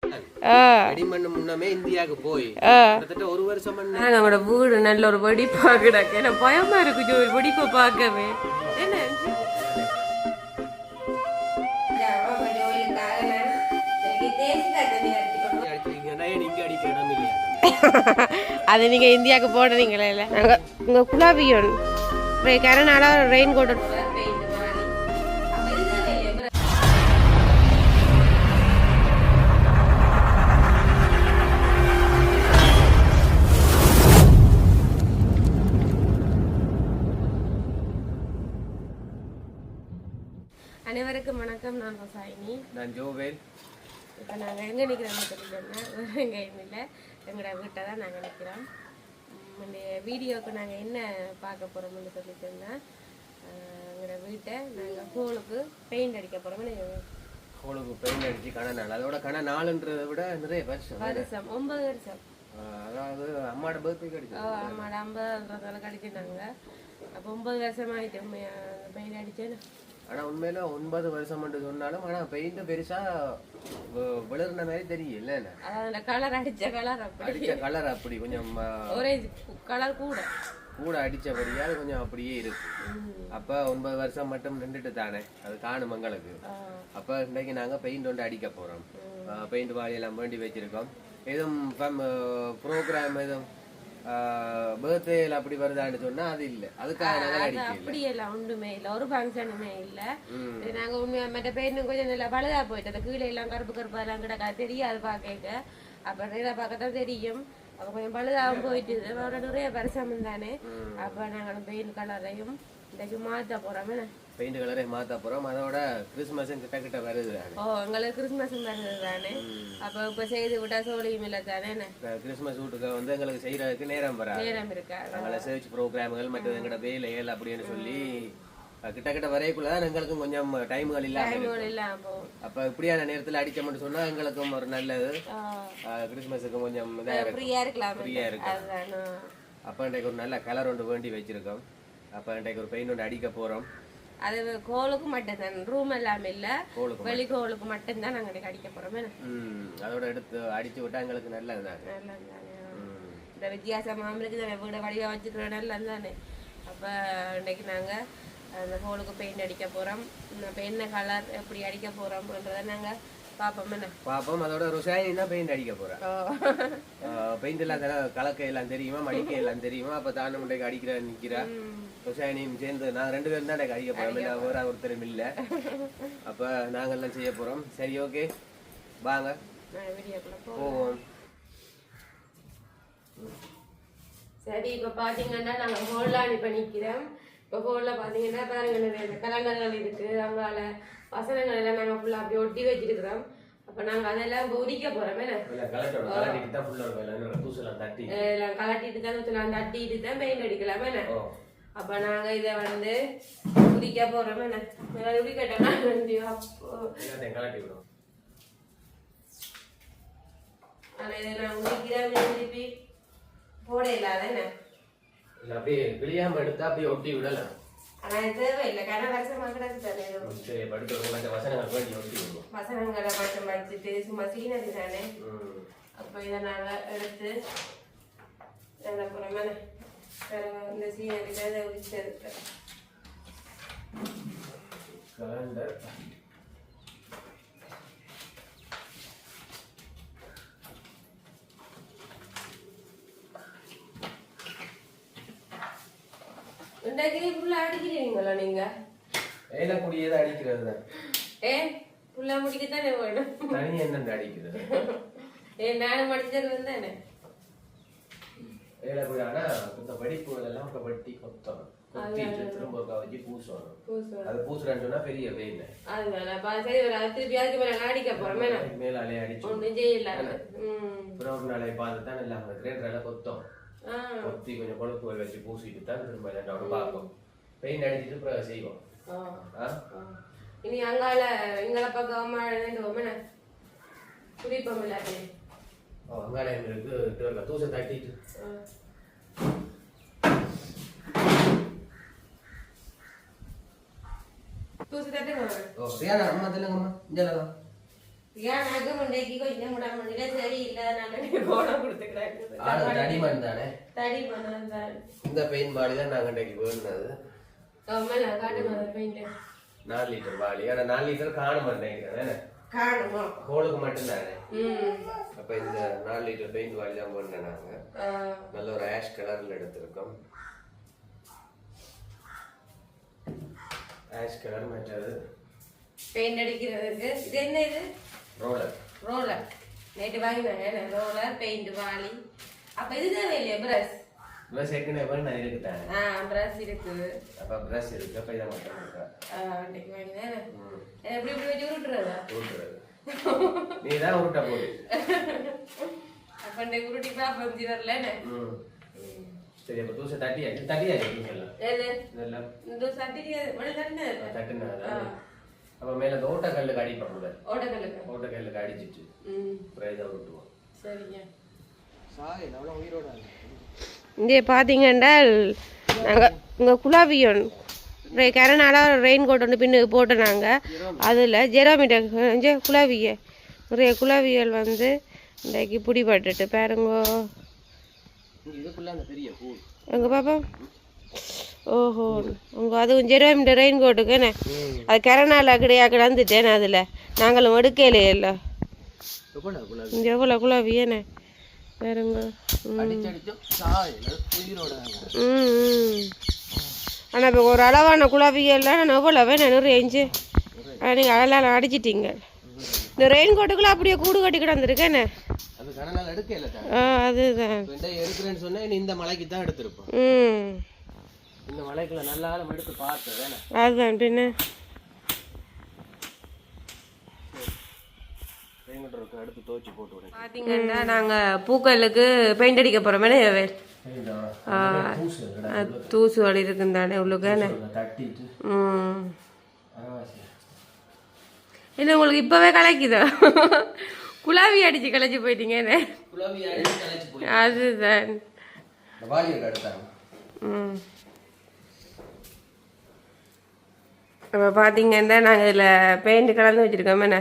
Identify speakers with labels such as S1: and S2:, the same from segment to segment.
S1: வெடிமண்ணு முன்னமே இந்தியாவுக்கு போய் கிட்டத்தட்ட ஒரு வருஷம்
S2: நம்மளோட வீடு நல்ல ஒரு வெடிப்பா கிடக்கு எனக்கு பயமா இருக்கு ஒரு வெடிப்பை பார்க்கவே என்ன அது நீங்க இந்தியாவுக்கு போடுறீங்களே இல்லை நாங்கள் உங்க குலாபியோன் கரனால ரெயின் கோட் அனைவருக்கும் வணக்கம். நான் சாயினி.
S1: நான் ஜோவேல்.
S2: இப்போ நாங்கள் எங்கே நிற்கிறோம்னு சொல்லிட்டோம்னா எங்கேயும் இல்லை, எங்களோட வீட்டை தான் நாங்கள் நிற்கிறோம். இந்த வீடியோவுக்கு நாங்கள் என்ன பார்க்க போகிறோம்னு சொல்லிட்டோம்னா எங்களோட வீட்டை நாங்கள் ஹோலுக்கு பெயிண்ட் அடிக்க போகிறோம்.
S1: ஹோலுக்கு பெயிண்ட் அடித்து நாள் அதோட நாளுன்றதை விட நிறைய வருஷம்
S2: 9 வருஷம்.
S1: அதாவது அம்மாவோட பர்த்டேக்கு அடிச்சோம்.
S2: அம்மாவோட 50 அடிச்சுட்டாங்க. அப்போ 9 வருஷம் ஆகிட்டு பெயிண்ட் அடித்தேன்னு.
S1: ஆனால் உண்மையில 9 வருஷம் சொன்னாலும் ஆனால் பெயிண்ட் பெருசா விளர்ன மாதிரி தெரியல.
S2: கலர் அடிச்ச கலர்
S1: அப்படி கொஞ்சம்
S2: ஆரஞ்சு கலர் கூட
S1: அடிச்சபடியா அது கொஞ்சம் அப்படியே இருக்கு. அப்ப 9 வருஷம் மட்டும் நின்றுட்டு தானே அது காணும் எங்களுக்கு. அப்ப இன்னைக்கு நாங்க பெயிண்ட் ஒன்று அடிக்க போறோம். பெயிண்ட் வாளியெல்லாம் வேண்டி வச்சிருக்கோம். எதுவும் ப்ரோக்ராம் எதுவும் பர்த்டேல அப்படி வருதான்னு சொன்னா அது இல்ல, அதுக்காக
S2: அப்படி எல்லாம் ஒன்றுமே இல்ல, ஒரு ஃபங்க்ஷனுமே இல்ல. நாங்க உண்மையா மற்ற பெயிண்ட் கொஞ்சம் நல்லா பழுதா போயிட்டு அந்த கீழே எல்லாம் கருப்பா எல்லாம் கிடக்கா தெரியாது பாக்க. அப்ப நேரா பார்க்கத்தான் தெரியும். அப்ப கொஞ்சம் பழுதாகவும் போயிட்டு நிறைய வருஷம் தானே. அப்ப நாங்க பெயிண்ட் கலரையும் இன்றைக்கு மாத்த போறோம்.
S1: பெயிண்ட் கலரை மாத்த போறோம். அதோட கிறிஸ்மஸும் கிட்ட வருது.
S2: எங்களுக்கு கிறிஸ்மஸும் வருது தானே. அப்ப இப்ப செய்து விட்டா சோழியும் இல்ல தானே.
S1: கிறிஸ்மஸ் வீட்டுக்கு எங்களுக்கு செய்யறதுக்கு நேரம்
S2: இருக்கா.
S1: எங்களை சர்ச் ப்ரோக்ராம்கள் மற்ற எங்களோட வேலைகள் அப்படின்னு சொல்லி கிட்ட வரைக்குள்ளதான் எங்களுக்கும் கொஞ்சம் டைம்கள் இல்லாம அப்ப இப்படியான நேரத்துல அடிச்சோம்னு சொன்னா எங்களுக்கும் ஒரு நல்லது. கிறிஸ்மஸுக்கு கொஞ்சம்
S2: ஃப்ரீயா இருக்கலாம்.
S1: அப்ப இன்றைக்கு ஒரு நல்ல கலர் ஒன்று வேண்டி வச்சிருக்கோம். அப்ப இன்றைக்கு ஒரு பெயிண்ட் ஒன்று அடிக்க போறோம்.
S2: அது கோலுக்கு மட்டும்தான், ரூம் எல்லாம் இல்ல, வெளி கோலுக்கு மட்டும்தான் நாங்க அடிக்க போறோம்.
S1: அதோட எடுத்து அடிச்சு விட்டா எங்களுக்கு நல்லதுதான்.
S2: இந்த வித்தியாசமா இருக்கு வீட வடிவா வச்சுக்கிற நல்லது தானே. அப்ப இன்னைக்கு நாங்க அந்த ஹோலுக்கு பெயிண்ட் அடிக்க போறோம். இப்ப என்ன கலர் எப்படி அடிக்க போறோம்ன்றத நாங்க பாப்போம்.
S1: அதோட ருசாயி தான் பெயிண்ட் அடிக்க போறேன். பெயிண்ட் எல்லாம் கலக்க எல்லாம் தெரியுமா, மடிக்க எல்லாம் தெரியுமா. அப்ப தானே முண்டைக்கு அடிக்கிற நிக்கிறா ருசாயனியும் சேர்ந்து நான் 2 பேரும் தான் அடிக்க போறோம். வேற ஒருத்தரும் இல்ல. அப்ப நாங்கெல்லாம் செய்ய போறோம். சரி, ஓகே, வாங்க போவோம்.
S2: சரி, இப்ப பாத்தீங்கன்னா நாங்க ஹோல்ல இப்ப நிக்கிறோம். இப்ப ஹோல்ல பாத்தீங்கன்னா பாருங்க கலண்டர்கள் இருக்கு. அங்கால வசனங்கள் எல்லாம் நாங்க ஃபுல்லா அப்படி ஒட்டி வச்சிருக்கிறோம். அப்ப நாங்க அதெல்லாம் உரிக்க போறோம். கலட்டிட்டு தான் தட்டிட்டு தான் பெயிண்ட் அடிக்கலாம். அப்ப நாங்க இத உரிக்க போறோம். உரிக்கட்டோம்னா ஆனா இதை நான் உரிக்கிறேன் திருப்பி போட இல்லாத
S1: அப்படியே கிளியாம எடுத்தா அப்படியே ஒட்டி விடலாம்.
S2: ஆனா தேவையில்லை, வருஷமா கிடக்கு தானே. வசனங்களை மட்டும் படிச்சுட்டு சும்மா சீனது தானே. அப்ப இதை நாங்க எடுத்து புறமே இந்த சீனரில அதை உரிச்சதுக்கு அடிக்கிறீங்களா நீங்க?
S1: அடிக்கிறது
S2: புல்லா முடிக்கத்தானே வேணும்.
S1: தனி என்ன அடிக்கிறது?
S2: நானும் அடிச்சது வந்தானே.
S1: வெடிப்புகள் எல்லாம் வட்டி கொத்தணும், திரும்ப வச்சு பூசணும். அது பூசுறான்னு சொன்னா பெரிய வெயில்.
S2: அடிக்க போறோம்.
S1: மேலாலே அடிச்சு ஒரு நாளை பார்த்துதான் எல்லாம் கிரைண்டரால கொத்தம் கொத்தி கொஞ்சம் கொழுப்புகள் வச்சு பூசிட்டு தான் திரும்ப பார்ப்போம். பெயிண்ட் அடிச்சுட்டு செய்வோம்.
S2: இனி அங்கால எங்களை பக்கம் குடிப்போம் இல்லாட்டி
S1: அங்கால எங்களுக்கு தூசை தட்டிட்டு
S2: தூசி தட்டுங்க.
S1: அம்மா தெலுங்கம்மா இஞ்சலவா
S2: ஏன் நகமண்டைக்கு கொஞ்சம் முடாமண்டில சரி இல்ல நல்ல கோணம் கொடுத்துக்கிறாங்க
S1: தடிமண் தானே
S2: தடிமண் தான்
S1: இந்த பெயிண்ட் பாடி தான் நாங்கள் இன்றைக்கு வேணுனது
S2: காட்டு பெயிண்ட்
S1: 4 லிட்டர் பாடி ஆனா 4 லிட்டர் காண மாட்டேங்கிறேன்
S2: காணுமா
S1: கோளுக்கு மட்டும்தானே அப்ப இந்த 4 லிட்டர் பெயிண்ட் பாடி தான் வேணுன நாங்க நல்ல ஒரு ஆஷ் கலர்ல எடுத்திருக்கோம் ஆஷ் கலர் மற்றது
S2: பெயிண்ட் அடிக்கிறதுக்கு இது என்ன இது ரோலர் நேற்று வாங்கினாங்க ரோலர் பெயிண்ட் வாளி அப்ப இது தேவையில்லையா பிரஷ்
S1: இருக்குதானே
S2: பிரஷ் இருக்குது
S1: அப்ப பிரஷ் இருக்கு அப்ப இதை மட்டும்
S2: அன்னைக்கு வாங்கினேன் எப்படி இப்படி வச்சு உருட்டுறதா
S1: நீதான் உருட்ட போடு
S2: அப்ப அன்னைக்கு உருட்டி பாப்பம் வரலன்னு
S1: சரி அப்ப தூசை தட்டியா
S2: இந்த
S1: தட்டுனா அப்ப மேல அந்த ஓட்டக்கல்லுக்கு அடிப்போம் கூட ஓட்டக்கல்லுக்கு அடிச்சிட்டு இதை விட்டுவோம்
S2: சரிங்க
S3: இங்கே பார்த்தீங்கன்னா நாங்கள் இங்கே குலாபியோன் கரனால ரெயின் கோட் வந்து பின்னுக்கு போட்டோம் நாங்கள் அதில் ஜெரோமீட்டர் குலாபிய நிறைய குலாபியல் வந்து இன்றைக்கு பிடிபட்டுட்டு பாருங்க எங்கள் பாப்பா ஓஹோ உங்கள் அதுவும் ஜெரோமீட்டர் ரெயின் கோட்டுக்குண்ணே அது கரனால கிடந்துட்டேனே அதில் நாங்களும் எடுக்கலையே இல்லை எவ்வளோ குலாபியண்ணே பாருங்க ஆனால் இப்போ ஒரு அளவான குழாவியெல்லாம் நான் எவ்வளோ நிறைய இன்ச்சு நீங்கள் அதெல்லாம் அடிச்சிட்டீங்க இந்த ரெயின் கோட்டுக்குள்ள அப்படியே கூடு கட்டி கிடந்துருக்கேண்ணே அதுதான்
S1: இந்த மலைக்கு தான் எடுத்திருப்போம் இந்த மலைக்குள்ள நல்லா எடுத்து பார்த்தேன்
S3: அதுதான் பின்ன
S1: அடுத்து துவைச்சு போட்டு விடுங்க
S3: பார்த்தீங்கன்னா நாங்கள் பூக்களுக்கு பெயிண்ட் அடிக்க போகிறோமே தூசு வலி இருக்குந்தானே உள்ளுக்கானே இல்லை உங்களுக்கு இப்போவே கலைக்குதா குலாவி அடிச்சு கலைச்சி போயிட்டீங்கன்னு அதுதான் இப்போ பார்த்தீங்கன்னா நாங்கள் இதில் பெயிண்ட் கலந்து வச்சுருக்கோமேண்ணே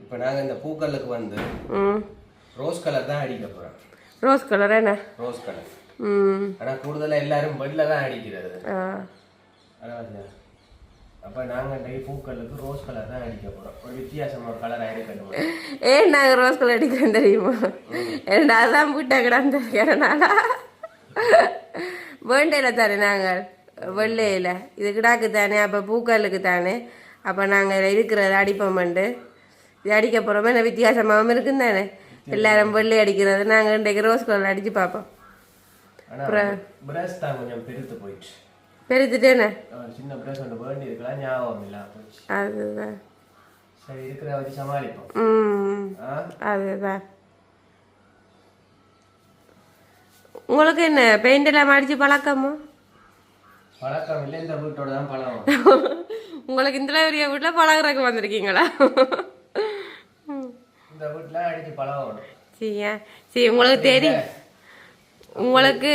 S1: இப்போ நாங்கள் இந்த பூக்களுக்கு வந்து ரோஸ் கலர் தான் அடிக்க போகிறோம்
S3: ரோஸ் கலர் என்ன
S1: ரோஸ் கலர் ஆனால் கூடுதலாக எல்லாரும் பெட்டில் தான் அடிக்கிறது அப்போ நாங்கள் இன்றைக்கு பூக்களுக்கு ரோஸ் கலர் தான் அடிக்க போகிறோம் ஒரு வித்தியாசமாக ஒரு கலர் ஆகிருக்கணும்
S3: ஏன் நாங்கள் ரோஸ் கலர் அடிக்கிறோம் தெரியுமா ஏன்னா அதுதான் பூட்டை கிடந்துக்கிறனால வேண்டையில் தானே நாங்கள் வெள்ளையில் இது கிடாக்கு தானே அப்போ பூக்களுக்கு தானே அப்போ நாங்கள் இருக்கிறத அடிப்போம்ண்டு இது அடிக்க போகிறோமே நான் வித்தியாசமாகவும் இருக்குன்னு தானே எல்லாரும் வெள்ளை அடிக்கிறது நாங்கள் இன்றைக்கு ரோஸ் கலர் அடித்து பார்ப்போம் பெருத்துட்டேண்ணே
S1: சின்ன பிரஷ் ஒன்று வேண்டி இருக்கலாம் ஞாபகம் இல்லை
S3: அதுதான்
S1: சரி இருக்கிற வச்சு சமாளிப்போம்
S3: அதுதான் உங்களுக்கு என்ன பெயிண்ட் எல்லாம் அடிச்சு பழக்கமோ
S1: பழக்கம் இல்லை இந்த வீட்டோட தான் பழக்கம்
S3: உங்களுக்கு இந்த பெரிய வீட்டில் பழகிறதுக்கு வந்திருக்கீங்களா
S1: இந்த வீட்டில் அடிச்சு பழகணும்
S3: சரியா சரி உங்களுக்கு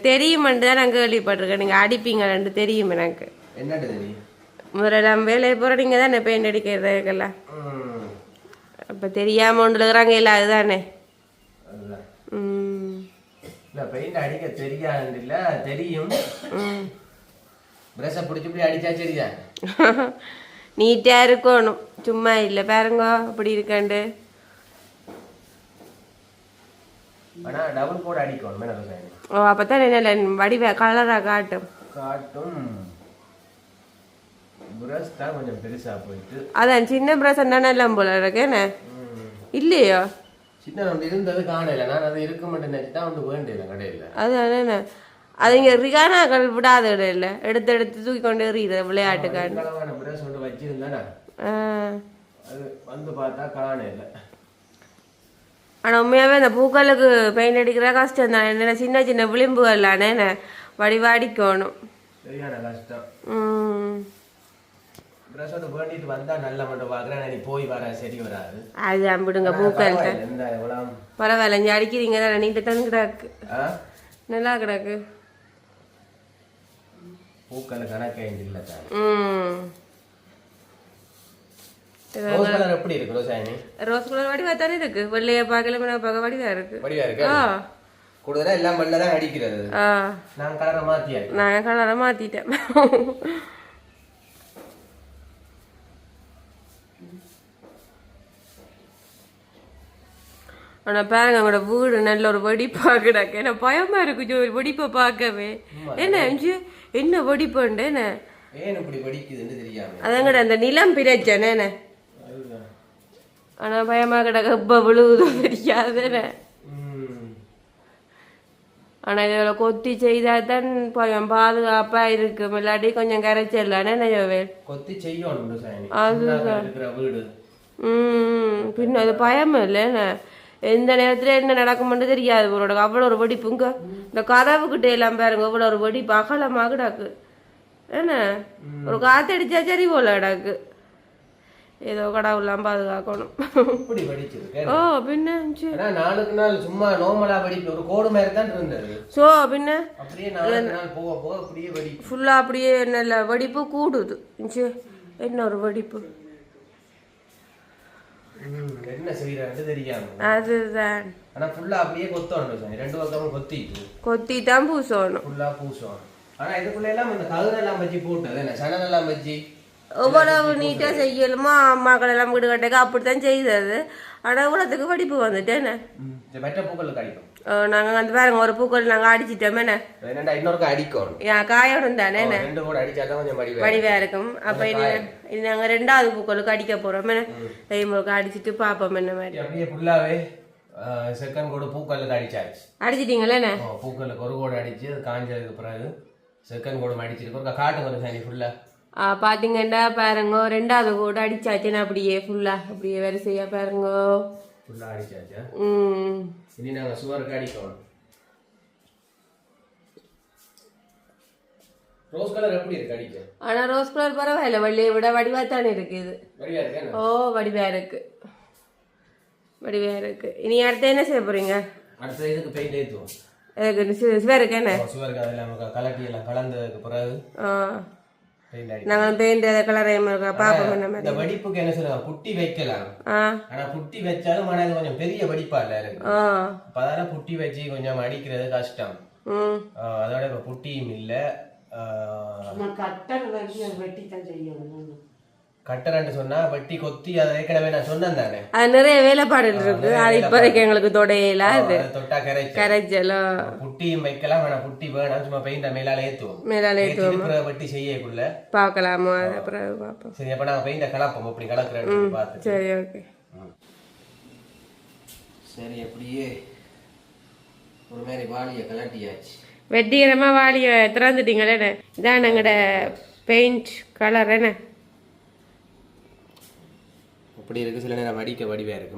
S3: தெரியுமென்று தான் நான் கேள்விப்பட்டிருக்கேன் நீங்கள் அடிப்பீங்கன்னு தெரியும் எனக்கு
S1: என்னட்டு தெரியும்
S3: முதல்ல நம்ம வேலையை போகிற நீங்கள் தானே பெயிண்ட் அடிக்கிறதுக்கெல்லாம் அப்போ தெரியாமல் ஒன்று இருக்கிறாங்க இல்லை அதுதானே
S1: இல்லை பெயிண்ட் அடிக்க தெரியாது இல்லை தெரியும் பிரஷை பிடிச்சி இப்படி அடித்தா சரியா
S3: நீட்டாக இருக்கணும் சும்மா இல்லை பாருங்க அப்படி இருக்காண்டு
S1: ஆனா டபுள் கோட் அடிக்கணும் மேல
S3: ஓ அப்பதான் என்ன வடிவ கலரா காட்டும்
S1: பிரஷ் தான் கொஞ்சம் பெருசா போயிட்டு
S3: அதான் சின்ன பிரஷ் எல்லாம் போல இருக்கேன்னு இல்லையோ
S1: சின்ன ஒன்று இருந்தது காணல நான் அது இருக்க மாட்டேன் நினைச்சுதான் ஒன்று வேண்டியல கடையில்
S3: அதுதானே அது இங்கே ரிகானாக்கள் விடாத இடம் இல்லை எடுத்து எடுத்து தூக்கி கொண்டு எறியுது விளையாட்டுக்கான
S1: பிரஷ் ஒன்று வச்சிருந்தேனா அது வந்து பார்த்தா காணல.
S3: ஆனால் உண்மையாகவே அந்த பூக்களுக்கு பெயிண்ட் அடிக்கிற கஷ்டம் தான். என்ன சின்ன சின்ன விளிம்புகள்லானே வடிவாடிக்கணும்,
S1: சரியான கஷ்டம். பிரஷோட வேண்டிட்டு வந்தா நல்ல மட்டும் பார்க்குறேன், நீ போய் வர சரி வராது.
S3: அது அம்பிடுங்க பூக்கள் பரவாயில்ல, இங்கே அடிக்கிறீங்க தானே, நீட்ட தான் கிடாக்கு நல்லா கிடாக்கு
S1: பூக்கள் கணக்கே இல்லை. ரோஸ் கலர் எப்படி இருக்கு ரோசாயனி?
S3: ரோஸ் கலர் வடிவா தானே இருக்கு, வெள்ளைய பார்க்கல பார்க்க வடிவா இருக்கு.
S1: வடிவா இருக்கு. கூடுதலா எல்லாம் வெள்ளை தான் அடிக்கிறது. நான் கலரை மாத்தியாச்சு.
S3: நான் கலரை மாத்திட்டேன். ஆனா பாருங்க அவங்களோட வீடு நல்ல ஒரு வெடிப்பா கிடக்கு. என்ன பயமா இருக்கு ஒரு வெடிப்பை பார்க்கவே. என்ன என்ன வெடிப்புண்டு என்ன
S1: ஏன் இப்படி வெடிக்குதுன்னு தெரியாம
S3: அதங்கட அந்த நிலம் பிரச்சனை என்ன. ஆனா பயமா கிடக்க இப்ப விழுவுதோ தெரியாது. ஆனா இதுல கொத்தி செய்தா தான் பயம் பாதுகாப்பா இருக்கு. இல்லாட்டி கொஞ்சம் கரைச்சிடலானே
S1: கொத்தி செய்யணும்.
S3: பின்ன அது பயம் இல்லைன்னு எந்த நேரத்துல என்ன நடக்கும்னு தெரியாது. இவரோட அவ்வளோ ஒரு வெடிப்புங்க. இந்த கதவுக்கிட்ட எல்லாம் பாருங்க அவ்வளோ ஒரு வெடிப்பு அகலமா கிடக்கு. என்ன ஒரு காத்தடிச்சா சரி போல கிடக்கு. ஏதோ கடவுள்லாம் பாதுகாக்கணும். ஓ பின்ன
S1: நாளுக்கு நாள் சும்மா நோமலா வெடிப்பு ஒரு கோடு மாதிரி தான் இருந்தது.
S3: சோ பின்ன
S1: அப்படியே நாளுக்கு நாள் போக போக அப்படியே வெடிப்பு
S3: ஃபுல்லா அப்படியே நல்ல வெடிப்பு கூடுது. என்ன ஒரு வெடிப்பு
S1: என்ன செய்யறது தெரியாம.
S3: அதுதான்
S1: ஆனா ஃபுல்லா அப்படியே கொத்தணும். ரெண்டு பக்கமும் கொத்தி
S3: தான் பூசணும்.
S1: ஃபுல்லா பூசணும். ஆனா இதுக்குள்ள எல்லாம் இந்த கதிரெல்லாம் வச்சு போட்டது என்ன சனனெல்லாம் வச்சு
S3: எவ்வளவு நீட்டா செய்யலுமோ அம்மாக்கள் எல்லாம் வீடு கட்டக்க அப்படித்தான் செய்தது. ஆனா இவ்வளவுக்கு வெடிப்பு வந்துட்டேன்னு
S1: மற்ற பூக்கள் கடிக்கும்.
S3: நாங்க அந்த பாருங்க ஒரு பூக்கள் நாங்க அடிச்சிட்டோமே
S1: இன்னொரு அடிக்கணும்
S3: காயோடும் தானே
S1: ரெண்டு கூட அடிச்சாதான் கொஞ்சம்
S3: வடிவா இருக்கும். அப்ப இனி நாங்க ரெண்டாவது பூக்களுக்கு அடிக்க போறோம். கைமுழுக்க அடிச்சுட்டு பாப்போம் என்ன மாதிரி.
S1: அப்படியே ஃபுல்லாவே செகண்ட் கோடு பூக்களுக்கு அடிச்சாச்சு.
S3: அடிச்சிட்டீங்களே
S1: பூக்களுக்கு ஒரு கோடு அடிச்சு அது காஞ்சதுக்கு பிறகு செகண்ட் கோடு அடிச்சிருக்கு. காட்டுங்க ஒரு சாணி ஃபுல்லா
S3: பாத்தீங்கன்னா பாருங்க ரெண்டாவது கூட அடிச்சாச்சுன்னா அப்படியே ஃபுல்லா அப்படியே வரிசையா பாருங்க
S1: ஃபுல்லா அடிச்சாச்சா. இனி நாங்க சுவருக்கு அடிக்கணும். ரோஸ் கலர் எப்படி இருக்கு அடிக்க?
S3: ஆனா ரோஸ் கலர் பரவாயில்ல, வெள்ளையை விட வடிவா தானே இருக்கு இது.
S1: வடிவா இருக்கு.
S3: ஓ வடிவா இருக்கு, வடிவா இருக்கு. இனி அடுத்து என்ன செய்ய போறீங்க?
S1: அடுத்து இதுக்கு பெயிண்ட் ஏத்துவோம்.
S3: சுவருக்கு என்ன
S1: சுவருக்கு அதெல்லாம் கலட்டி எல்லாம் கலந்ததுக்கு பிறகு
S3: நாங்க பெயிண்ட் கலர் பாப்போம்.
S1: இந்த வெடிப்புக்கு என்ன சொல்லுவாங்க புட்டி வைக்கலாம். ஆனா புட்டி வச்சாலும் மனது கொஞ்சம் பெரிய வெடிப்பா இல்ல இருக்கு. அதனால புட்டி வச்சு கொஞ்சம் அடிக்கிறது கஷ்டம். அதோட இப்ப புட்டியும் இல்ல. கட்டரண்டு சொன்னா வெட்டி கொத்தி அதை ஏற்கனவே நான் சொன்னேன் தானே.
S3: அது நிறைய வேலைப்பாடு இருக்கு. அது இப்போதைக்கு எங்களுக்கு தொடையில அது
S1: தொட்டா
S3: கரைச்சலும்
S1: புட்டியும் வைக்கலாம். ஆனா புட்டி வேணாம், சும்மா பெயிண்ட மேலால ஏத்துவோம்.
S3: மேலால ஏத்துவோம்.
S1: வெட்டி செய்யக்குள்ள
S3: பாக்கலாமோ அப்புறம் பாப்போம்.
S1: சரி அப்ப நாங்க பெயிண்ட கலப்போம். அப்படி கலக்குறேன் பார்த்து.
S3: சரி ஓகே.
S1: சரி அப்படியே ஒரு மாதிரி வாளிய கலட்டியாச்சு.
S3: வெட்டிகரமா வாளிய திறந்துட்டீங்களே. இதான் எங்களோட பெயிண்ட் கலர் என்ன
S1: அப்படி இருக்கு. சில நேரம் வடிக்க வடிவா இருக்கு.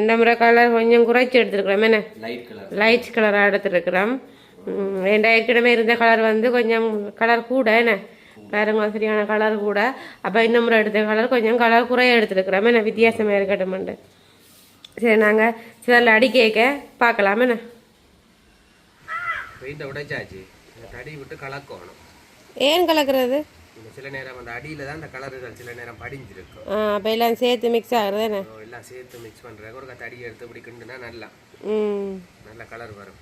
S3: நம்ம கலர் கொஞ்சம் குறைச்சி எடுத்துருக்கிறோம். லைட் கலராக எடுத்துருக்கிறோம். ஏற்கனவே இருந்த கலர் வந்து கொஞ்சம் கலர் கூட என்ன பாருங்க சரியான கலர் கூட. அப்போ இன்னும் எடுத்த கலர் கொஞ்சம் கலர் குறைய எடுத்துருக்கிறோம். என்ன வித்தியாசமாக இருக்கட்டும்ண்டு. சரி நாங்கள் சிலரில் அடிக்க பார்க்கலாம். என்ன
S1: உடைச்சாச்சு, தடி விட்டு கலக்கணும்.
S3: ஏன் கலக்கிறது?
S1: சில நேரம் அந்த அடியில தான் அந்த கலர்கள் சில நேரம் படிஞ்சிருக்கும்.
S3: அப்போ எல்லாம் சேர்த்து மிக்ஸ் ஆகுறது என்ன?
S1: எல்லாம் சேர்த்து மிக்ஸ் பண்றாங்க. ஒரு தடி எடுத்து இப்படி கிண்டுனா நல்லா நல்ல கலர் வரும்.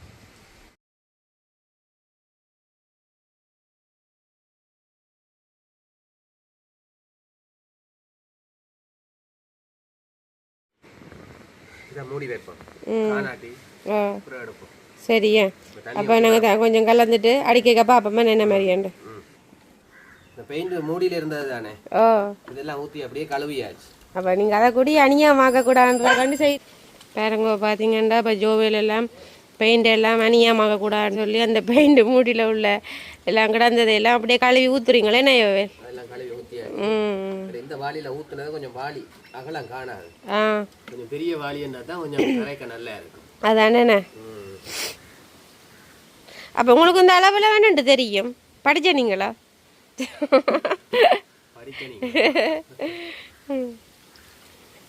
S1: இதை மூடி வைப்போம். காணாட்டி அப்புறம் எடுப்போம்.
S3: சரியா? அப்போ நாங்கள் கொஞ்சம் கலந்துட்டு அடிக்க பார்ப்போம் என்ன மாதிரியாண்டு.
S1: பெயிண்ட் மூடியில இருந்தது தானே. இதெல்லாம் ஊற்றி அப்படியே கழுவியாச்சு.
S3: அப்போ நீங்கள் அதை கூடி அநியாயமாக்க கூடாதுன்றதாண்டி செய் பாருங்க. பார்த்தீங்கன்னா இப்போ ஜோவியில் எல்லாம் பெயிண்ட் எல்லாம் அநியாயமாக கூடாதுன்னு சொல்லி அந்த பெயிண்ட் மூடியில் உள்ள எல்லாம் கிடந்தது எல்லாம் அப்படியே கழுவி ஊற்றுறீங்களே என்ன யோவேல்?
S1: அதெல்லாம் கழுவி ஊற்றியாச்சு. இந்த வாளியில் ஊற்றுனது கொஞ்சம் வாளி அகலம் காணாது. கொஞ்சம் பெரிய வாளின்னா தான் கொஞ்சம் கரைக்க நல்லா இருக்கும்.
S3: அதானே. அப்போ உங்களுக்கு இந்த அளவில் வேணுன்ட்டு தெரியும். படிச்ச நீங்களா?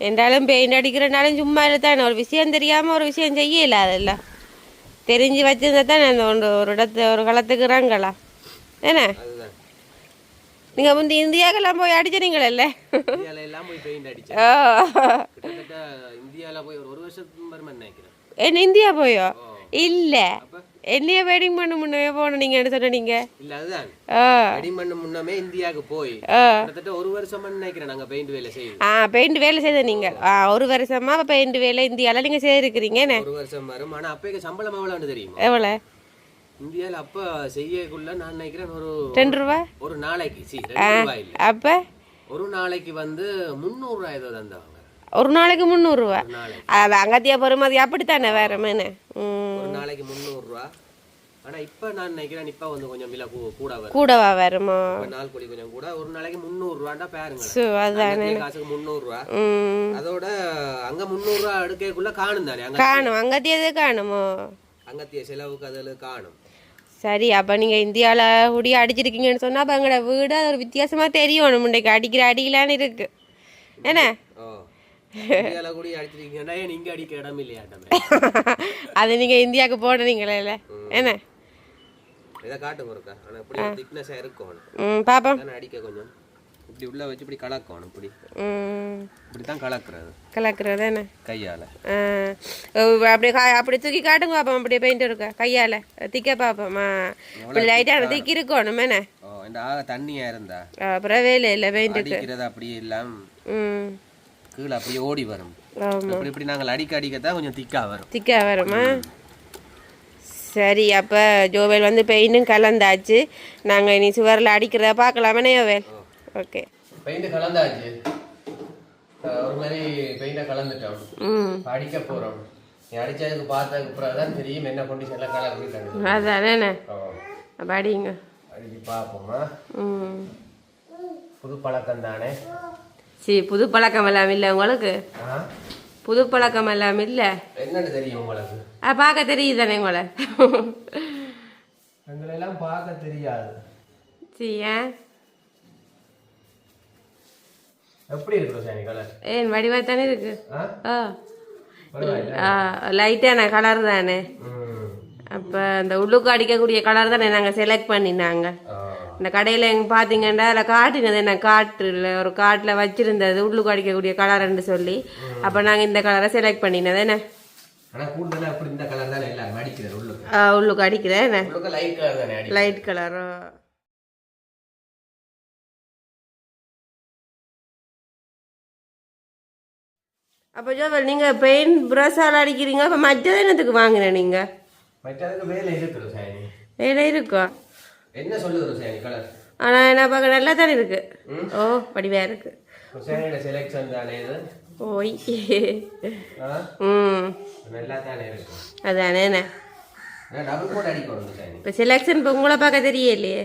S3: என்றாலும் பெயிண்ட் அடிக்கிறனாலும் சும்மா இல்லைத்தானே. ஒரு விஷயம் தெரியாமல் ஒரு விஷயம் செய்யல. அதெல்லாம் தெரிஞ்சு வச்சிருந்தா தானே அந்த ஒரு இடத்து ஒரு களத்துக்கு இறங்கலாம். என்ன நீங்க முந்தி இந்தியாக்கெல்லாம் போய் அடிச்சீங்களே?
S1: இந்தியால எல்லாம் போய் பெயிண்ட் அடிச்சேன். கிட்டத்தட்ட இந்தியால போய் ஒரு வருஷத்துக்கு மேல நினைக்கிறேன்.
S3: என்ன இந்தியா போயோ? இல்ல என்னைய வெட்டிங் பண்ண முன்னே போனீங்கன்னு சொன்னீங்க.
S1: இல்ல அதுதான் வெட்டிங் பண்ண முன்னமே இந்தியாவுக்கு போய் கிட்டத்தட்ட ஒரு வருஷமா நினைக்கிறேன் நாங்க பெயிண்ட் வேலை செய்யுது.
S3: பெயிண்ட் வேலை செய்த நீங்க ஒரு வருஷமா பெயிண்ட் வேலை இந்தியால நீங்க செய்திருக்கிறீங்க.
S1: ஒரு வருஷம் வரும். ஆனா அப்ப சம்பளம் எவ்வளவு தெரியுமா?
S3: எவ்வளவு
S1: இந்தியால அப்ப செய்யக்குள்ள நான் நினைக்கிறேன் ஒரு
S3: 2 ரூபாய்
S1: ஒரு நாளைக்கு. 2 ரூபாய் இல்ல.
S3: அப்ப
S1: ஒரு நாளைக்கு வந்து 300 ரூபாய் ஏதோ தந்தாங்க.
S3: ஒரு நாளைக்கு 300 ரூபாய். அது அங்கத்திய பெருமதி அப்படித்தானே வேற மேனு.
S1: ஒரு நாளைக்கு 300 ரூபாய். ஆனா இப்ப நான் நினைக்கிறேன் இப்ப வந்து கொஞ்சம் விலை
S3: கூடவா வருமா?
S1: நாள் கூலி கொஞ்சம் கூட. ஒரு நாளைக்கு 300 ரூபாண்டா பாருங்க.
S3: அதானே
S1: காசுக்கு 300 ரூபாய். அதோட அங்க 300 ரூபாய் எடுக்கக்குள்ள காணும் தானே.
S3: காணும் அங்கத்தியது காணுமோ?
S1: அங்கத்திய செலவுக்கு அதில் காணும்.
S3: சரி அப்ப நீங்க இந்தியால உடைய அடிச்சிருக்கீங்கன்னு சொன்னா அப்ப எங்களோட வீடு அது ஒரு வித்தியாசமா தெரியும். முண்டைக்கு அடிக்கிற அடிக்கலான்னு இருக்கு என்ன? அது நீங்க இந்தியாவுக்கு போடுறீங்களே என்ன? பாப்போம்
S1: அடிக்க கொஞ்சம் இப்படி உள்ள வச்சு இப்படி கலக்கணும். இப்படி இப்படித்தான்
S3: கலக்குறது என்ன
S1: கையால
S3: அப்படியே அப்படி தூக்கி காட்டுங்க பாப்போம். அப்படியே பெயிண்ட் இருக்க கையால திக்க பாப்போம். லைட்டான திக்கி இருக்கணும் என்ன?
S1: தண்ணியா இருந்தா
S3: அப்புறம் வேலை இல்லை பெயிண்ட்
S1: அப்படியே எல்லாம் கீழே அப்படியே ஓடி வரும். இப்படி நாங்கள் அடிக்கத்தான் கொஞ்சம் திக்கா வருமா?
S3: சரி அப்போ ஜோவேல் வந்து பெயிண்டும் கலந்தாச்சு. நாங்கள் இனி சுவரில் அடிக்கிறத பார்க்கலாமே யோவேல்? ஓகே
S1: பெயிண்ட் கலந்தாச்சு. ஒரு மாதிரி பெயிண்டை கலந்துட்டோம். அடிக்க போகிறோம். நீ அடித்ததுக்கு பார்த்ததுக்கு அப்புறம் தான் தெரியும் என்ன கண்டிஷனில் கலர்.
S3: அதானே அப்போ அடிங்க.
S1: அடிச்சு பார்ப்போமா? புது பழக்கம் தானே.
S3: சரி புது பழக்கம் எல்லாம் இல்லை உங்களுக்கு? புது பழக்கம் எல்லாம் இல்லை.
S1: என்னன்னு தெரியும் உங்களுக்கு?
S3: பார்க்க தெரியுது தானே உங்களை?
S1: எங்களெல்லாம் பார்க்க தெரியாது.
S3: சரி
S1: எப்படி இருக்கு சாமி கலர்?
S3: ஏன் வடிவா தானே இருக்கு. லைட்டான கலர் தானே. அப்போ அந்த உள்ளுக்கு அடிக்கக்கூடிய கலர் தானே நாங்கள் செலக்ட் பண்ணினாங்க. இந்த கடையில் எங்கே பார்த்தீங்கன்னா அதில் காட்டினது என்ன காட்டில் ஒரு காட்டில் வச்சுருந்தது உள்ளுக்கு அடிக்கக்கூடிய கலர்ன்னு சொல்லி. அப்போ நாங்கள் இந்த கலரை செலக்ட் பண்ணினது என்ன? உள்ளுக்கு அடிக்கிறேன் என்ன? லைட் கலரோ? அப்போ ஜோவல் நீங்கள் பெயிண்ட் ப்ரஷ்ஷால் அடிக்கிறீங்க. அப்போ மற்றது என்னத்துக்கு வாங்கினேன் நீங்கள்? வேலை இருக்கும்.
S1: என்ன சொல்லுது சாமி கலர்?
S3: ஆனால் என்ன பார்க்க நல்லா தானே இருக்கு. ஓ படிவா இருக்கு.
S1: செலக்ஷன் தானே இது.
S3: ஓய்
S1: நல்லா தானே இருக்கு.
S3: அதானே என்ன
S1: டபுள் கோட் அடிக்கணும் சாமி.
S3: இப்போ செலக்ஷன் இப்போ உங்களை பார்க்க தெரியலையே.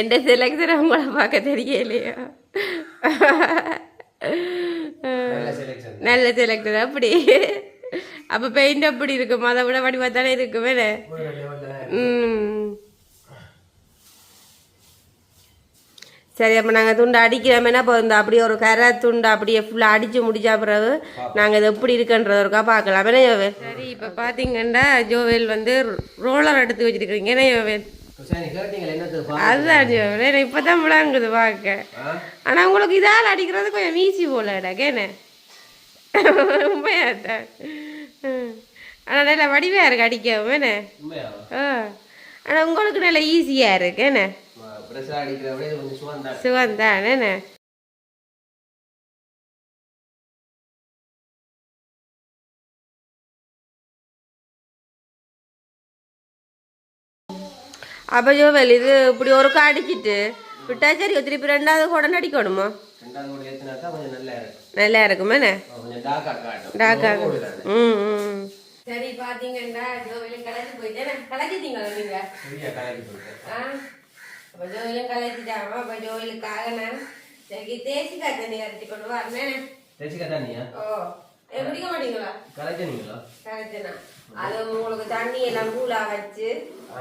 S3: எந்த செலக்ஷன் உங்களை பார்க்க தெரியலையா? நல்ல செலக்ஷன் அப்படி. அப்போ பெயிண்ட் அப்படி இருக்கும். அதை விட வடிவா தானே இருக்கும் வேற. சரி அப்போ நாங்கள் துண்டை அடிக்கிறோமேனா இப்போ இந்த அப்படியே ஒரு கரை துண்டை அப்படியே ஃபுல்லாக அடித்து முடிச்சா பிறகு நாங்கள் இது எப்படி இருக்குன்றது ஒருக்கா பார்க்கலாம். என்ன யோவேல்? சரி இப்போ பார்த்தீங்கன்னா ஜோவேல் வந்து ரோலர் எடுத்து வச்சுருக்கிறீங்க. என்ன யோவேல்? அதுதான் ஜோவேல் எனக்கு இப்போ தான் விளாங்குது பார்க்க. ஆனால் உங்களுக்கு இதால் அடிக்கிறது கொஞ்சம் வீசி போல இடக்கேண்ணே. உண்மையாத்தான். ஆனால் நல்லா வடிவாக இருக்கு அடிக்கவும் என்ன? ஆனால் உங்களுக்கு நல்லா ஈஸியாக இருக்கு என்ன? சுவந்தான் என்ன? அப்போ ஜோவேல் இது இப்படி ஒருக்கா அடிச்சிட்டு விட்டா சரி திருப்பி 2வது கூட அடிக்கணுமா? நல்லா இருக்குமா என்ன? டாக்கா. சரி பாத்தீங்கன்னா ஜோவிலும் கலந்து போயிட்டேன். கலக்கிட்டீங்களா நீங்க? அப்போ ஜோவிலும் கலக்கிட்டாமா. அப்போ ஜோவிலுக்காக நான் சரி தேசிக்காய் தண்ணி அரைச்சி கொண்டு வரேன்.
S1: தேசிக்காய் தண்ணியா?
S3: ஓ குடிக்க மாட்டீங்களா?
S1: கலக்கினீங்களா?
S3: கலக்கினா அது உங்களுக்கு தண்ணி எல்லாம் கூலா வச்சு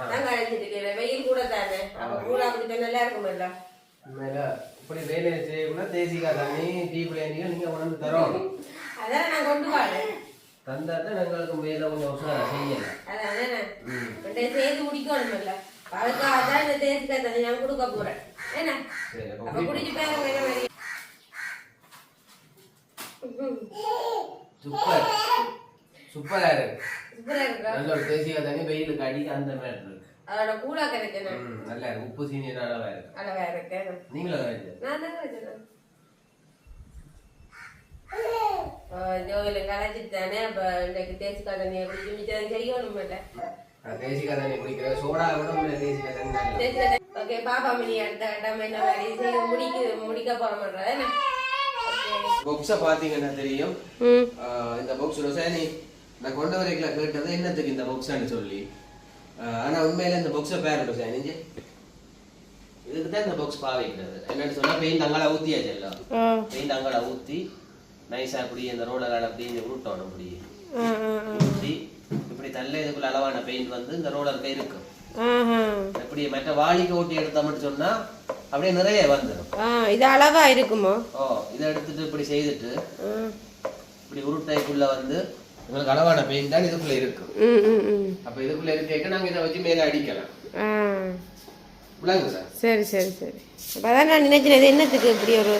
S3: நான் கலக்கிட்டு இருக்கேன். வெயில் கூட தானே. அப்போ கூலா குடிக்க நல்லா இருக்குமில்ல?
S1: இப்படி வேலை செய்யணும்னா தேசிக்காய் தண்ணி டீ குடியாண்டியும் நீங்க உணர்ந்து தரோம்.
S3: அதான் நான் கொண்டு வரேன்.
S1: தந்தாத்தான் எங்களுக்கு மேல கொஞ்சம் செய்யல.
S3: அதான் சேர்த்து முடிக்கணும்ல.
S2: அதுக்காக தான் இந்த தேசிக்காய் தண்ணி நான் கொடுக்க போறேன். என்ன
S1: சரி
S2: அப்ப குடிச்சு பாருங்க என்ன மாதிரி.
S1: சூப்பர் சூப்பரா இருக்கு.
S2: சூப்பரா இருக்கா?
S1: நல்ல ஒரு தேசிக்காய் தண்ணி வெயிலுக்கு அடிக்க அந்த மாதிரி இருக்கு.
S2: அதோட கூலா கிடைக்கணும்.
S1: நல்லா இருக்கு. உப்பு சீனி அளவா இருக்கு.
S2: அளவா இருக்கு.
S1: நீங்களும் வச்சு
S2: நான் தான் வச்சேன். ஜோவில கலைச்சிட்டானே. அப்ப இன்னைக்கு தேசிக்காய் தண்ணியை குடிச்சு மிச்சம் செய்யணும் இல்லை.
S1: தேசிக்காய் தண்ணி குடிக்கிற சோடா விட தேசிக்காய் தண்ணி.
S2: ஓகே பாப்பா மணி அடுத்த கட்டம் என்ன மாதிரி முடிக்க போற மாட்டேன்.
S1: பாக்ஸ பாத்தீங்கன்னா தெரியும். இந்த பாக்ஸ் ரோசானி நான் கொண்டு வரைக்கல கேட்டது என்னத்துக்கு இந்த பாக்ஸ்னு சொல்லி. ஆனா உண்மையில இந்த பாக்ஸ பேர் ரோசானி இதுக்கு தான் இந்த பாக்ஸ் பாவிக்கிறது. என்னன்னு சொன்னா பெயிண்ட் அங்கால ஊத்தியாச்சு எல்லாம். பெயிண்ட் அங்கால ஊத்தி நைஸா அப்படி இந்த ரோலரால அப்படி இந்த உருட்டணும் அப்படி ஊத்தி இப்படி தள்ள இதுக்குள்ள அளவான பெயிண்ட் வந்து இந்த ரோலருக்கு இருக்கும். இப்படி மற்ற வாளிக்கு ஓட்டி எடுத்தோம்னு சொன்னா அப்படியே நிறைய வந்துடும்.
S3: இது அளவா இருக்குமோ?
S1: இதை எடுத்துட்டு இப்படி செய்துட்டு இப்படி உருட்டைக்குள்ள வந்து உங்களுக்கு அளவான பெயிண்ட் தான் இதுக்குள்ள இருக்கும். அப்ப இதுக்குள்ள இருக்க நாங்க இதை வச்சு மேல அடிக்கலாம்.
S3: சரி சரி சரி. அப்பதான் நான் நினைச்சேன் என்னத்துக்கு இப்படி ஒரு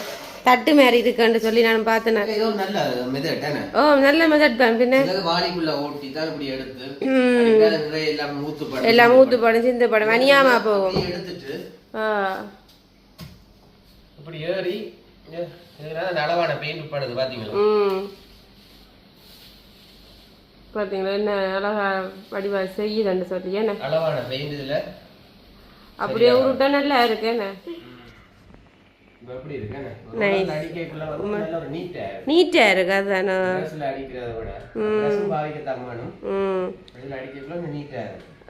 S3: தட்டு மாதிரி இருக்குன்னு சொல்லி நான் பார்த்தேன்.
S1: நல்ல மெத்தட் தானே?
S3: நல்ல மெத்தட் தான். பின்ன
S1: வாளிக்குள்ள ஓட்டி தான் இப்படி எடுத்து
S3: எல்லாம் ஊத்து படம் சிந்து படம் வனியாமா போகும்.
S1: எடுத்துட்டு இப்படி ஏறி அளவான பெயிண்ட் பண்ணுது பாத்தீங்களா?
S3: பாத்தீங்களா என்ன அழகா வடிவா செய்யுதுன்னு சொல்லி என்ன
S1: அளவான பெயிண்ட் இதுல
S3: அப்படியே உருட்டா நல்லா இருக்கு. என்ன நீட்டா இருக்கு. அதான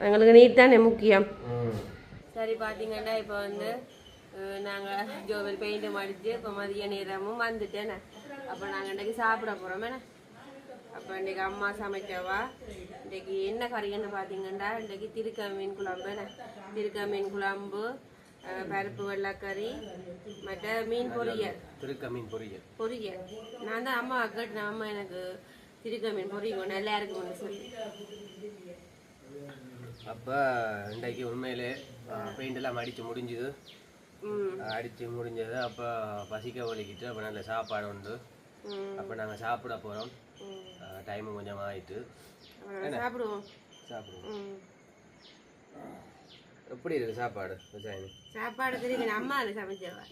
S3: எங்களுக்கு நீட் தானே முக்கியம். சரி பாத்தீங்கன்னா இப்ப வந்து நாங்க ஜோவல் பெயிண்ட் அடிச்சு இப்ப மதிய நேரமும் வந்துட்டேன். அப்ப நாங்க இன்னைக்கு சாப்பிட போறோம். அப்ப இன்னைக்கு அம்மா சமைக்கவா இன்னைக்கு என்ன கறின்னு பாத்தீங்கன்னா இன்னைக்கு திருக்க மீன் குழம்பு. திருக்க மீன் குழம்பு, பருப்பு வெள்ளைக்கறி, மற்ற மீன் பொரியல்.
S1: திருக்க மீன் பொரியல்
S3: பொரியல் நான் தான் அம்மா கேட்டேன். அம்மா எனக்கு திருக்க மீன் பொரியல் நல்லா இருக்கும்னு சொல்லி.
S1: அப்ப இன்றைக்கு உண்மையிலே பெயிண்ட் எல்லாம் அடிச்சு முடிஞ்சுது. அடிச்சு முடிஞ்சது. அப்ப பசிக்க வலிக்கிட்டு அப்ப நல்ல சாப்பாடு உண்டு. அப்ப நாங்க சாப்பிட போறோம். டைமும் கொஞ்சம் ஆயிட்டு
S3: சாப்பிடுவோம்.
S1: எப்படி இருக்கு சாப்பாடு?
S3: சாப்பாடு தெரியும் அம்மா சமைச்சவா.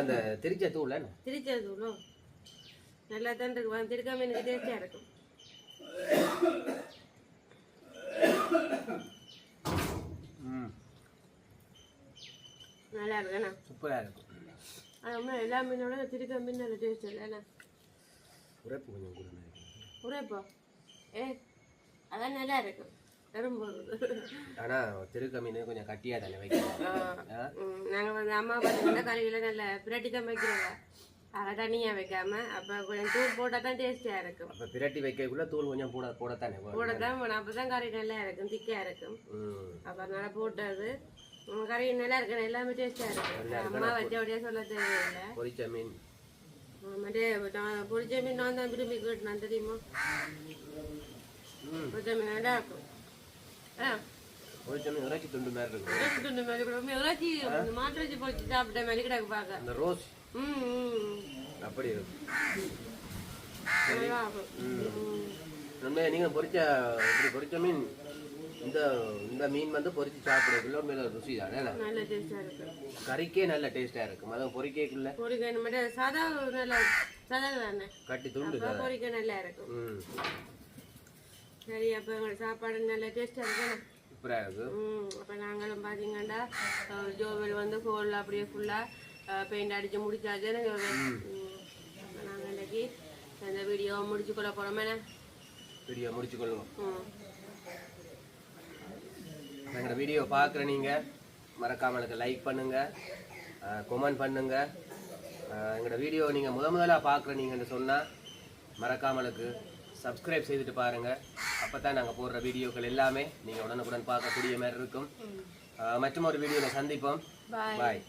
S1: அந்த திருச்ச தூள்
S3: திருச்ச தூளும் நல்லா தான் இருக்கு. திருக்காம எனக்கு டேஸ்டா இருக்கும். நல்லா இருக்குண்ணா.
S1: சூப்பரா இருக்கும்.
S3: ஆனா எல்லா மீனோட திருக்க மீன் நல்ல டேஸ்ட் இல்லைண்ணா.
S1: உரைப்பு கொஞ்சம் கூட
S3: உரைப்போ அதான் நல்லா இருக்கும்.
S1: ஆனா திருக்க மீன் கொஞ்சம் கட்டியா தானே வைக்கிறோம்.
S3: நாங்க வந்து அம்மா பார்த்தீங்கன்னா கறிகளை நல்ல பிரட்டி தான் வைக்கிறோங்க. அதை தனியா வைக்காம அப்ப கொஞ்சம் தூள் போட்டா தான் டேஸ்டியா இருக்கும்.
S1: அப்ப பிரட்டி வைக்கக்குள்ள தூள் கொஞ்சம் போடத்தானே
S3: போடத்தான். அப்பதான் கறி நல்லா இருக்கும், திக்கா இருக்கும். அப்ப அதனால போட்டது கறி நல்லா இருக்கு. எல்லாமே டேஸ்டா இருக்கும். அம்மா வச்ச அப்படியே சொல்ல தேவையில்லை.
S1: பொரிச்ச மீன்
S3: பொரிச்ச மீன் நான் தான் விரும்பி கேட்டேன் தெரியுமா? பொரிச்ச மீன் நல்லா இருக்கும்.
S1: இறைச்சி துண்டு மாதிரி இருக்கும்.
S3: இறைச்சி மாட்டு வச்சு பொரிச்சு சாப்பிட்ட மாதிரி கிடக்கு பாக்க.
S1: அந்த ரோஸ் அப்படி இருக்கும். நீங்க பொரிச்ச மீன் இந்த மீன் வந்து பொரிச்சு சாப்பிடக்குள்ள மேல ருசி தானே. கறிக்கே நல்ல டேஸ்டா இருக்கும். அதான் பொரிக்கக்குள்ள
S3: சாதா நல்ல சாதா தானே
S1: கட்டி துண்டு
S3: பொரிக்க நல்லா இருக்கும். சரி அப்ப சாப்பாடு நல்ல டேஸ்டா இருக்கும்.
S1: சூப்பரா இருக்கு.
S3: அப்ப நாங்களும் பாத்தீங்கன்னா ஜோவல் வந்து ஹோல் அப்படியே ஃபுல்லா பெயிண்ட் அடிச்சு முடிச்சாச்சு. நாங்க இன்னைக்கு இந்த வீடியோ முடிச்சு கொள்ள போறோமே.
S1: வீடியோ முடிச்சு கொள்ளுவோம். எங்களோட வீடியோ பார்க்குற நீங்கள் மறக்காமலுக்கு லைக் பண்ணுங்க, கமெண்ட் பண்ணுங்க. எங்களோட வீடியோ நீங்கள் முதலாக பார்க்குற நீங்கன்னு சொன்னால் மறக்காமலுக்கு சப்ஸ்கிரைப் செய்துட்டு பாருங்கள். அப்போ தான் நாங்கள் போடுற வீடியோக்கள் எல்லாமே நீங்கள் உடனுக்குடன் பார்க்கக்கூடிய மாதிரி இருக்கும். மற்றும் ஒரு வீடியோவில் சந்திப்போம். பாய்.